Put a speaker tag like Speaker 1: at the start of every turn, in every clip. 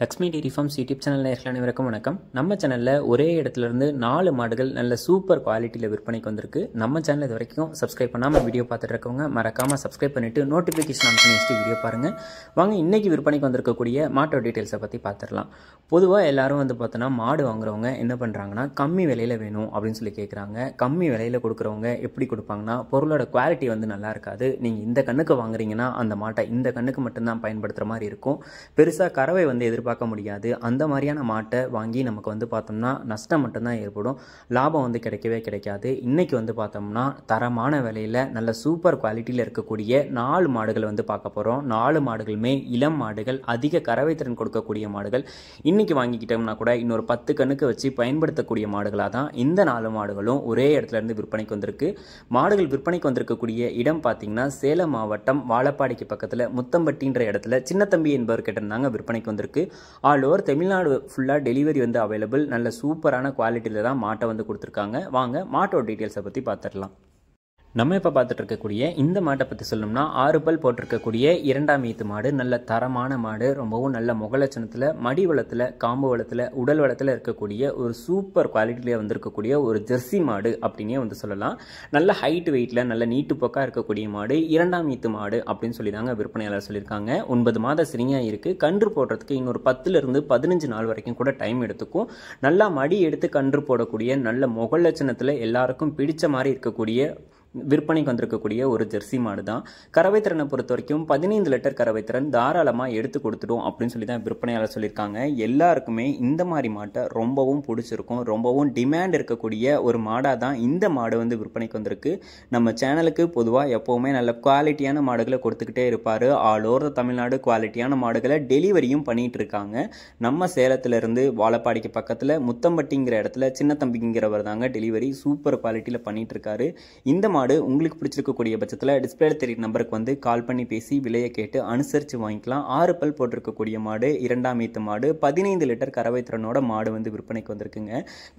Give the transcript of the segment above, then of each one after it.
Speaker 1: Lakshmi dairy farms YouTube channel நேயர்கள் அனைவருக்கும் வணக்கம். நம்ம சேனலில் ஒரே இடத்துல இருந்து 4 மாடுகள் நல்ல சூப்பர் குவாலிட்டியில் விற்பனைக்கு வந்திருக்கு. நம்ம சேனல் இது வரைக்கும் சப்ஸ்கிரைப் பண்ணாமல் வீடியோ பார்த்துட்டு இருக்கவங்க மறக்காமல் சப்ஸ்கிரைப் பண்ணிவிட்டு நோட்டிஃபிகேஷன் ஆன் பண்ணி வச்சுட்டு வீடியோ பாருங்கள். வாங்க இன்றைக்கி விற்பனைக்கு வந்திருக்கக்கூடிய மாட்டோ டீட்டெயில்ஸை பற்றி பார்த்துடலாம். பொதுவாக எல்லாரும் பார்த்தோன்னா மாடு வாங்குறவங்க என்ன பண்ணுறாங்கன்னா கம்மி விலையில் வேணும் அப்படின்னு சொல்லி கேட்குறாங்க. கம்மி விலையில் கொடுக்குறவங்க எப்படி கொடுப்பாங்கன்னா பொருளோட குவாலிட்டி நல்லா இருக்காது. நீங்கள் இந்த கண்ணுக்கு வாங்குறீங்கன்னா அந்த மாட்டை இந்த கண்ணுக்கு மட்டும்தான் பயன்படுத்துகிற மாதிரி இருக்கும். பெருசாக கறவை எதிர்பார்க்க முடியாது. அந்த மாதிரியான மாட்டை வாங்கி நமக்கு பார்த்தோம்னா நஷ்டம் மட்டும்தான் ஏற்படும். லாபம் கிடைக்கவே கிடைக்காது. இன்னைக்கு பார்த்தோம்னா தரமான விலையில் நல்ல சூப்பர் குவாலிட்டியில் இருக்கக்கூடிய 4 மாடுகள் பார்க்க போகிறோம். 4 மாடுகளுமே இளம் மாடுகள், அதிக கறவை திறன் கொடுக்கக்கூடிய மாடுகள். இன்னைக்கு வாங்கிக்கிட்டோம்னா கூட இன்னொரு 10 கண்ணுக்கு வச்சு பயன்படுத்தக்கூடிய மாடுகளாக தான் இந்த 4 மாடுகளும் ஒரே இடத்துல இருந்து விற்பனைக்கு வந்திருக்கு. மாடுகள் விற்பனைக்கு வந்திருக்கக்கூடிய இடம் பார்த்தீங்கன்னா சேலம் மாவட்டம் வாழப்பாடிக்கு பக்கத்தில் முத்தம்பட்டின்ற இடத்துல சின்னத்தம்பி என்பவர் கேட்டிருந்தாங்க. விற்பனைக்கு வந்திருக்கு. ஆல் ஓவர் தமிழ்நாடு ஃபுல்லாக டெலிவரி அவைலபிள். நல்ல சூப்பரான குவாலிட்டியில் தான் மாட்டை கொடுத்துருக்காங்க. வாங்க மாட்டோட டீட்டெயில்ஸை பற்றி பார்த்துடலாம். நம்ம இப்போ பார்த்துட்டு இருக்கக்கூடிய இந்த மாட்டை பற்றி சொல்லணும்னா 6 பல் போட்டிருக்கக்கூடிய 2ஆம் ஈத்து மாடு. நல்ல தரமான மாடு. ரொம்பவும் நல்ல முகலட்சணத்தில், மடி வளத்தில், காம்பு வளத்தில், உடல் வளத்தில் இருக்கக்கூடிய ஒரு சூப்பர் குவாலிட்டியில் வந்திருக்கக்கூடிய ஒரு ஜெர்சி மாடு அப்படின்னே சொல்லலாம். நல்ல ஹைட் வெயிட்டில் நல்ல நீட்டு போக்காக இருக்கக்கூடிய மாடு 2ஆம் ஈத்து மாடு அப்படின்னு சொல்லி தாங்க விற்பனையாளர் சொல்லியிருக்காங்க. 9 மாத சிரிங்காக இருக்குது. கன்று போடுறதுக்கு இன்னொரு 10லிருந்து 15 நாள் வரைக்கும் கூட டைம் எடுத்துக்கும். நல்லா மடி எடுத்து கன்று போடக்கூடிய நல்ல முகலட்சணத்தில் எல்லாருக்கும் பிடிச்ச மாதிரி இருக்கக்கூடிய விற்பனைக்கு வந்திருக்கக்கூடிய ஒரு ஜெர்சி மாடு தான். கறவை திறனை பொறுத்த வரைக்கும் 15 லிட்டர் கறவை திறன் தாராளமாக எடுத்து கொடுத்துடும் அப்படின்னு சொல்லி தான் விற்பனையாளர் சொல்லியிருக்காங்க. எல்லாருக்குமே இந்த மாதிரி மாட்டை ரொம்பவும் பிடிச்சிருக்கும். ரொம்பவும் டிமாண்ட் இருக்கக்கூடிய ஒரு மாடாக தான் இந்த மாடு விற்பனைக்கு வந்திருக்கு. நம்ம சேனலுக்கு பொதுவாக எப்போவுமே நல்ல குவாலிட்டியான மாடுகளை கொடுத்துக்கிட்டே இருப்பார். ஆல் ஓவர் தமிழ்நாடு குவாலிட்டியான மாடுகளை டெலிவரியும் பண்ணிட்டு இருக்காங்க. நம்ம சேலத்திலிருந்து வாழப்பாடிக்கு பக்கத்தில் முத்தம்பட்டிங்கிற இடத்துல சின்னத்தம்பிங்கிறவர் தாங்க டெலிவரி சூப்பர் குவாலிட்டியில் பண்ணிட்டு இருக்காரு. இந்த மாடு உங்களுக்கு பிடிச்சிருக்கக்கூடிய பட்சத்தில் டிஸ்பிளேல தெரியுற நம்பருக்கு கால் பண்ணி பேசி விலையை கேட்டு அனுசரித்து வாங்கிக்கலாம். 6 பல் போட்டிருக்கக்கூடிய மாடு 2ஆம் ஈத்து மாடு 15 லிட்டர் கறவை திறனோட மாடு விற்பனைக்கு வந்திருக்குங்க.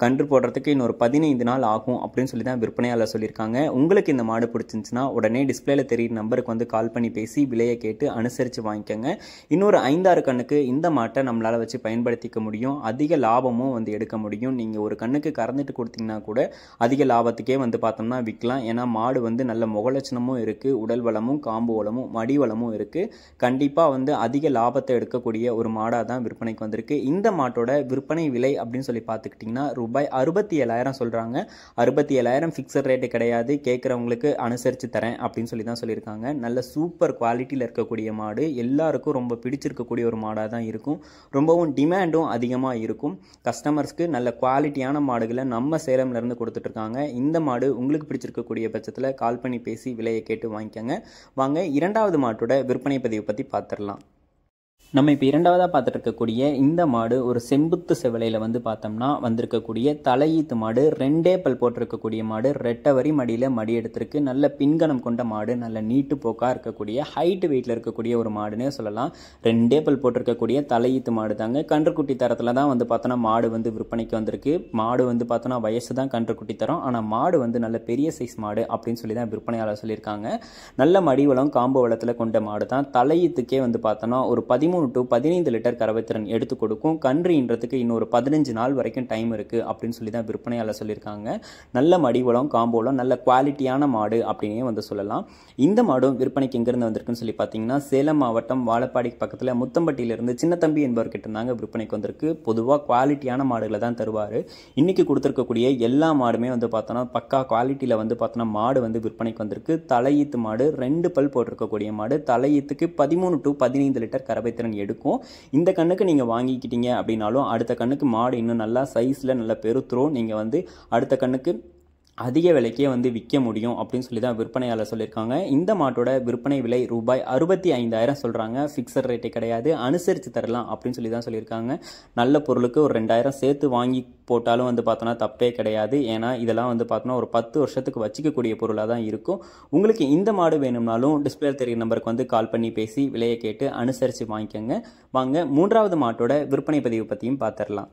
Speaker 1: கன்று போடுறதுக்கு இன்னொரு 15 நாள் ஆகும் அப்படின்னு சொல்லி தான் விற்பனையாளர் சொல்லியிருக்காங்க. உங்களுக்கு இந்த மாடு பிடிச்சிருந்துச்சுன்னா உடனே டிஸ்பிளேல தெரியுற நம்பருக்கு கால் பண்ணி பேசி விலையை கேட்டு அனுசரித்து வாங்கிக்கோங்க. இன்னொரு 5-6 கண்ணுக்கு இந்த மாட்டை நம்மளால் வச்சு பயன்படுத்திக்க முடியும். அதிக லாபமும் எடுக்க முடியும். நீங்கள் ஒரு கண்ணுக்கு கறந்துட்டு கொடுத்தீங்கன்னா கூட அதிக லாபத்துக்கே பார்த்தோம்னா விற்கலாம். ஏன்னா மாடு நல்ல முகலட்சணமும் இருக்கு, உடல் வளமும் காம்பு வளமும் மடி வளமும் இருக்கு. கண்டிப்பா அதிக லாபத்தை எடுக்கக்கூடிய ஒரு மாடா தான் விற்பனைக்கு வந்திருக்கு. இந்த மாட்டோட விற்பனை விலை அப்படின்னு சொல்லி பார்த்துக்கிட்டிங்கன்னா ரூபாய் 67,000 சொல்றாங்க. 67,000 ஃபிக்ஸட் ரேட்டு கிடையாது. கேட்குறவங்களுக்கு அனுசரித்து தரேன் அப்படின்னு சொல்லி தான் சொல்லியிருக்காங்க. நல்ல சூப்பர் குவாலிட்டியில் இருக்கக்கூடிய மாடு. எல்லாருக்கும் ரொம்ப பிடிச்சிருக்கக்கூடிய ஒரு மாடாக தான் இருக்கும். ரொம்பவும் டிமாண்டும் அதிகமாக இருக்கும். கஸ்டமர்ஸ்க்கு நல்ல குவாலிட்டியான மாடுகளை நம்ம சேலம்ல இருந்து கொடுத்துட்டு இருக்காங்க. இந்த மாடு உங்களுக்கு பிடிச்சிருக்கக்கூடிய பட்சத்தில் கால் பண்ணி பேசி விலையை கேட்டு வாங்கிக்கோங்க. வாங்க 2வது மாட்டோட விற்பனை பதிவு பற்றி பார்த்துடலாம். நம்ம இப்போ 2வதாக பார்த்துட்டு இருக்கக்கூடிய இந்த மாடு ஒரு செம்புத்து செவலையில் பார்த்தோம்னா வந்திருக்கக்கூடிய தலையீத்து மாடு. 2 பல் போட்டிருக்கக்கூடிய மாடு. ரெட்டை வரி மடியில் மடி எடுத்திருக்கு. நல்ல பின்கணம் கொண்ட மாடு. நல்ல நீட்டு போக்காக இருக்கக்கூடிய ஹைட் வெயிட்டில் இருக்கக்கூடிய ஒரு மாடுன்னே சொல்லலாம். 2 பல் போட்டிருக்கக்கூடிய தலையீத்து மாடு தாங்க. கன்றுக்குட்டி தரத்தில் தான் பார்த்தோன்னா மாடு விற்பனைக்கு வந்திருக்கு. மாடு பார்த்தோன்னா வயசு தான் கன்றுக்குட்டி தரம். ஆனால் மாடு நல்ல பெரிய சைஸ் மாடு அப்படின்னு சொல்லி தான் விற்பனையாளர் சொல்லியிருக்காங்க. நல்ல மடிவளம் காம்பு வளத்தில் கொண்ட மாடு தான். தலையீத்துக்கே பார்த்தோன்னா ஒரு 13 to 15 லிட்டர் கறவை திறன் எடுத்து கொடுக்கும். கன்று ஈன்றதுக்கு இன்னொரு 15 நாள் வரைக்கும் டைம் இருக்கு அப்படின்னு சொல்லி தான் விற்பனையாளர் சொல்லியிருக்காங்க. நல்ல மடிவளம் காம்போலம் நல்ல குவாலிட்டியான மாடு அப்படின்னே சொல்லலாம். இந்த மாடும் விற்பனைக்கு எங்கிருந்து வந்திருக்குன்னு சொல்லி பார்த்தீங்கன்னா சேலம் மாவட்டம் வாழப்பாடிக்கு பக்கத்தில் முத்தம்பட்டியிலிருந்து சின்னத்தம்பி என்பவர் கிட்ட இருந்தாங்க விற்பனைக்கு வந்திருக்கு. பொதுவாக குவாலிட்டியான மாடுகளை தான் தருவார். இன்னைக்கு கொடுத்துருக்கக்கூடிய எல்லா மாடுமே பார்த்தோன்னா பக்கா குவாலிட்டியில் பார்த்தோன்னா மாடு விற்பனைக்கு வந்திருக்கு. தலையீத்து மாடு 2 பல் போட்டிருக்கக்கூடிய மாடு. தலையீத்துக்கு 13 to 15 லிட்டர் கறவை திறன் எடுக்கும். இந்த கண்ணுக்கு நீங்க வாங்கிக்கிட்டீங்க அப்படின்னாலும் அடுத்த கண்ணுக்கு மாடு இன்னும் நல்லா சைஸ்ல நல்ல பெருத்துரும். நீங்க அடுத்த கண்ணுக்கு அதிக விலைக்கே விற்க முடியும் அப்படின்னு சொல்லி தான் விற்பனையாளர் சொல்லியிருக்காங்க. இந்த மாட்டோட விற்பனை விலை ரூபாய் 65,000 சொல்றாங்க. ஃபிக்ஸட் ரேட்டே கிடையாது. அனுசரித்து தரலாம் அப்படின்னு சொல்லி தான் சொல்லியிருக்காங்க. நல்ல பொருளுக்கு ஒரு 2,000 சேர்த்து வாங்கி போட்டாலும் பார்த்தோன்னா தப்பே கிடையாது. ஏன்னா இதெல்லாம் பார்த்தோன்னா ஒரு 10 வருஷத்துக்கு வச்சிக்கக்கூடிய பொருளாக தான் இருக்கும். உங்களுக்கு இந்த மாடு வேணும்னாலும் டிஸ்பிளே தெரியுற நம்பருக்கு கால் பண்ணி பேசி விலையை கேட்டு அனுசரித்து வாங்கிக்கோங்க. வாங்க 3வது மாட்டோட விற்பனை பதிவு பற்றியும் பார்த்துடலாம்.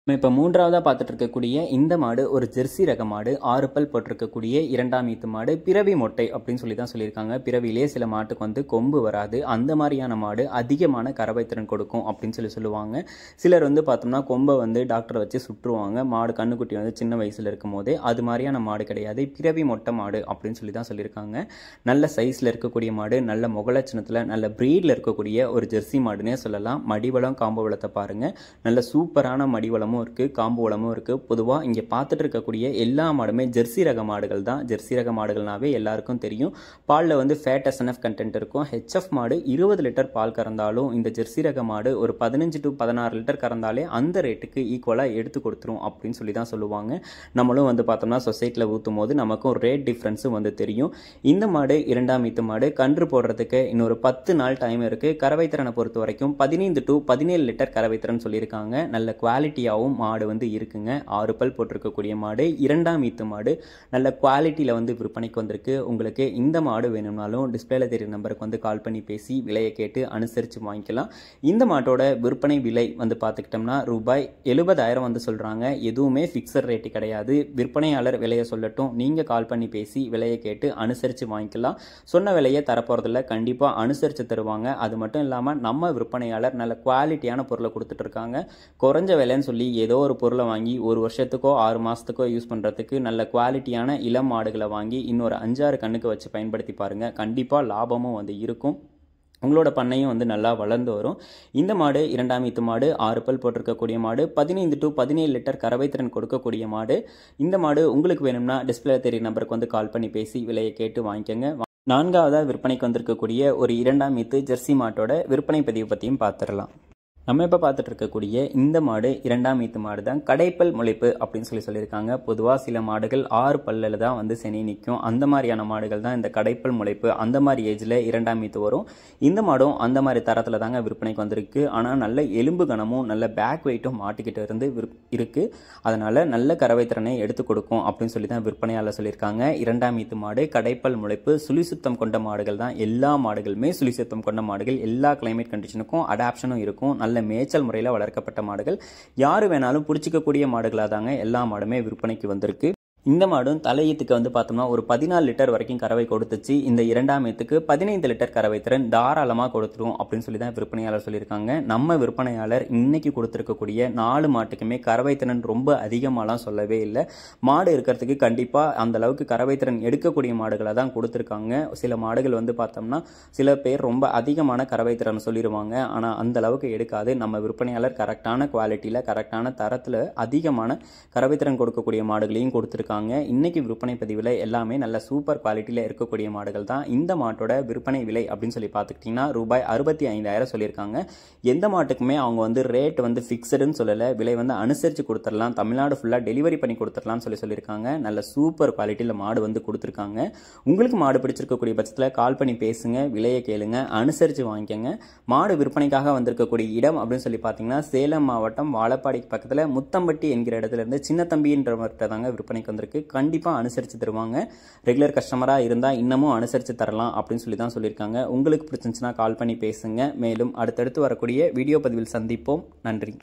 Speaker 1: நம்ம இப்போ மூன்றாவதாக பார்த்துட்டு இருக்கக்கூடிய இந்த மாடு ஒரு ஜெர்சி ரக மாடு, 6 பல் போட்டிருக்கக்கூடிய 2ஆம் ஈத்து மாடு, பிறவி மொட்டை அப்படின்னு சொல்லி தான் சொல்லியிருக்காங்க. பிறவிலே சில மாட்டுக்கு வந்து கொம்பு வராது, அந்த மாதிரியான மாடு அதிகமான கறவை திறன் கொடுக்கும் அப்படின்னு சொல்லுவாங்க. சிலர் வந்து பார்த்தோம்னா கொம்பை வந்து டாக்டரை வச்சு சுற்றுவாங்க. மாடு கண்ணுக்குட்டி வந்து சின்ன வயசில் இருக்கும் போதே. அது மாதிரியான மாடு கிடையாது, பிறவி மொட்டை மாடு அப்படின்னு சொல்லி தான் சொல்லியிருக்காங்க. நல்ல சைஸில் இருக்கக்கூடிய மாடு, நல்ல முகலட்சணத்தில் நல்ல ப்ரீடில் இருக்கக்கூடிய ஒரு ஜெர்சி மாடுனே சொல்லலாம். மடிவளம் காம்பு வளத்தை பாருங்கள், நல்ல சூப்பரான மடிவளம் இருக்கு, காம்பு வளமும் இருக்கு. பொதுவா இங்க பார்த்துட்டு இருக்கக்கூடிய எல்லா மாடுமே ஜெர்சி ரக மாடுகள் தான். ஜெர்சி ரக மாடுகள்னாவே எல்லாருக்கும் தெரியும், பால்ல வந்து ஃபேட் SNF கண்டென்ட் இருக்கும். HF மாடு 20 லிட்டர் பால் கறந்தாலும் இந்த ஜெர்சி ரக மாடு ஒரு 15 to 16 லிட்டர் கறந்தாலே அந்த ரேட்டுக்கு ஈக்குவலா எடுத்து கொடுத்துரும் அப்படின்னு சொல்லி தான் சொல்லுவாங்க. நம்மளும் வந்து பார்த்தோம்னா சொசைட்டில ஊத்தும் போது நமக்கும் ரேட் டிஃபரன்ஸும் வந்து தெரியும். இந்த மாடு 2ஆம் ஈத்து மாடு, கன்று போடுறதுக்கு இன்னொரு 10 நாள் டைம் இருக்கு. கறவை திறனை பொறுத்த வரைக்கும் 15 to 17 லிட்டர் கறவை திறன் சொல்லியிருக்காங்க. நல்ல குவாலிட்டியாகவும் மாடு வந்து இருக்குங்க. 6 பல் போட்டிருக்கக்கூடிய மாடு, 2ஆம் ஈத்து மாடு, நல்ல குவாலிட்டியில் வந்து விற்பனைக்கு வந்திருக்கு. உங்களுக்கு இந்த மாடு வேணும்னாலும் டிஸ்பிளேல தெரிய நம்பருக்கு வந்து கால் பண்ணி பேசி விலையை கேட்டு அனுசரித்து வாங்கிக்கலாம். இந்த மாட்டோட விற்பனை விலை வந்து பார்த்துக்கிட்டோம்னா ரூபாய் 70,000 வந்து சொல்கிறாங்க. எதுவுமே ஃபிக்ஸட் ரேட்டு கிடையாது. விற்பனையாளர் விலையை சொல்லட்டும், நீங்கள் கால் பண்ணி பேசி விலையை கேட்டு அனுசரித்து வாங்கிக்கலாம். சொன்ன விலையை தரப்போகிறதில்ல, கண்டிப்பாக அனுசரித்து தருவாங்க. அது மட்டும் இல்லாமல் நம்ம விற்பனையாளர் நல்ல குவாலிட்டியான பொருளை கொடுத்துட்டு இருக்காங்க. குறைஞ்ச விலைன்னு சொல்லி ஏதோ ஒரு பொருளை வாங்கி 1 வருஷத்துக்கோ 6 மாதத்துக்கோ யூஸ் பண்ணுறதுக்கு நல்ல குவாலிட்டியான இளம் மாடுகளை வாங்கி இன்னொரு 5-6 கண்ணுக்கு வச்சு பயன்படுத்தி பாருங்கள். கண்டிப்பாக லாபமும் வந்து இருக்கும். உங்களோட பண்ணையும் வந்து நல்லா வளர்ந்து வரும். இந்த மாடு 2ஆம் ஈத்து மாடு, 6 பல் போட்டிருக்கக்கூடிய மாடு, 15 to 17 லிட்டர் கறவை திறன் கொடுக்கக்கூடிய மாடு. இந்த மாடு உங்களுக்கு வேணும்னா டிஸ்பிளே தெரிய நம்பருக்கு வந்து கால் பண்ணி பேசி விலையை கேட்டு வாங்கிக்கோங்க. 4ஆவதாக விற்பனைக்கு வந்திருக்கக்கூடிய ஒரு 2ஆம் ஈத்து ஜெர்சி மாட்டோட விற்பனை பதிவு பற்றியும் பார்த்துடலாம். நம்ம இப்போ பார்த்துட்டு இருக்கக்கூடிய இந்த மாடு 2ஆம் ஈத்து மாடு தான். கடைப்பல் முளைப்பு அப்படின்னு சொல்லியிருக்காங்க. பொதுவாக சில மாடுகள் 6 பல்லில் தான் வந்து செனி நிற்கும். அந்த மாதிரியான மாடுகள் தான் இந்த கடைப்பல் முளைப்பு. அந்த மாதிரி ஏஜில் 2ஆம் ஈத்து வரும். இந்த மாடும் அந்த மாதிரி தரத்தில் தாங்க விற்பனைக்கு வந்திருக்கு. ஆனால் நல்ல எலும்பு கனமும் நல்ல பேக் வெயிட்டும் மாட்டுக்கிட்ட இருந்து இருக்கு. அதனால நல்ல கறவை திறனை எடுத்து கொடுக்கும் அப்படின்னு சொல்லி தான் விற்பனையாளர் சொல்லியிருக்காங்க. 2ஆம் ஈத்து மாடு, கடைப்பல் முளைப்பு, சுழி சுத்தம் கொண்ட மாடுகள் தான். எல்லா மாடுகளுமே சுழி சுத்தம் கொண்ட மாடுகள். எல்லா கிளைமேட் கண்டிஷனுக்கும் அடாப்ஷனும் இருக்கும். நல்ல மேய்ச்சல் முறையில் வளர்க்கப்பட்ட மாடுகள். யாரு வேணாலும் பிடிச்சிக்கக்கூடிய மாடுகளாக தாங்க எல்லா மாடுமே விற்பனைக்கு வந்திருக்கு. இந்த மாடும் தலையீத்துக்கு வந்து பார்த்தோம்னா ஒரு 14 லிட்டர் வரைக்கும் கறவை கொடுத்துச்சு. இந்த 2ஆம் ஈத்துக்கு 15 லிட்டர் கறவை திறன் தாராளமாக கொடுத்துரும் அப்படின்னு சொல்லி தான் விற்பனையாளர் சொல்லியிருக்காங்க. நம்ம விற்பனையாளர் இன்னைக்கு கொடுத்துருக்கக்கூடிய 4 மாட்டுக்குமே கறவை திறன் ரொம்ப அதிகமாலாம் சொல்லவே இல்லை. மாடு இருக்கிறதுக்கு கண்டிப்பாக அந்த அளவுக்கு கறவை திறன் எடுக்கக்கூடிய மாடுகளை தான் கொடுத்துருக்காங்க. சில மாடுகள் வந்து பார்த்தோம்னா சில பேர் ரொம்ப அதிகமான கறவை திறன் சொல்லிடுவாங்க, ஆனால் அந்த அளவுக்கு எடுக்காது. நம்ம விற்பனையாளர் கரெக்டான குவாலிட்டியில் கரெக்டான தரத்தில் அதிகமான கறவை திறன் கொடுக்கக்கூடிய மாடுகளையும் கொடுத்துருக்காங்க. இன்னைக்கு விற்பனை பதிவில் எல்லாமே நல்ல சூப்பர் குவாலிட்டியில் இருக்கக்கூடிய மாடுகள் தான். இந்த மாட்டோட விற்பனை விலை அப்படின்னு சொல்லி பார்த்துக்கிட்டிங்கன்னா ரூபாய் 65,000 சொல்லியிருக்காங்க. எந்த மாட்டுக்குமே அவங்க வந்து ரேட் வந்து ஃபிக்ஸடுன்னு சொல்லலை, விலை வந்து அனுசரித்து கொடுத்துடலாம், தமிழ்நாடு ஃபுல்லாக டெலிவரி பண்ணி கொடுத்துடலாம்னு சொல்லியிருக்காங்க. நல்ல சூப்பர் குவாலிட்டியில் மாடு வந்து கொடுத்துருக்காங்க. உங்களுக்கு மாடு பிடிச்சிருக்கக்கூடிய பட்சத்தில் கால் பண்ணி பேசுங்க, விலையை கேளுங்க, அனுசரித்து வாங்கிக்கோங்க. மாடு விற்பனைக்காக வந்திருக்கக்கூடிய இடம் அப்படின்னு சொல்லி பார்த்தீங்கன்னா சேலம் மாவட்டம் வாழப்பாடிக்கு பக்கத்தில் முத்தம்பட்டி என்கிற இடத்துல இருந்து சின்ன தம்பின்றவர்கிட்ட தாங்க விற்பனைக்கு வந்திருக்கு. கண்டிப்பாக அனுசரித்து தருவாங்க. ரெகுலர் கஸ்டமராக இருந்தால் இன்னமும் அனுசரித்து தரலாம் அப்படின்னு சொல்லி தான் சொல்லியிருக்காங்க. உங்களுக்கு பிடிச்சிருந்துச்சுன்னா கால் பண்ணி பேசுங்க. மேலும் அடுத்தடுத்து வரக்கூடிய வீடியோ பதிவில் சந்திப்போம். நன்றி.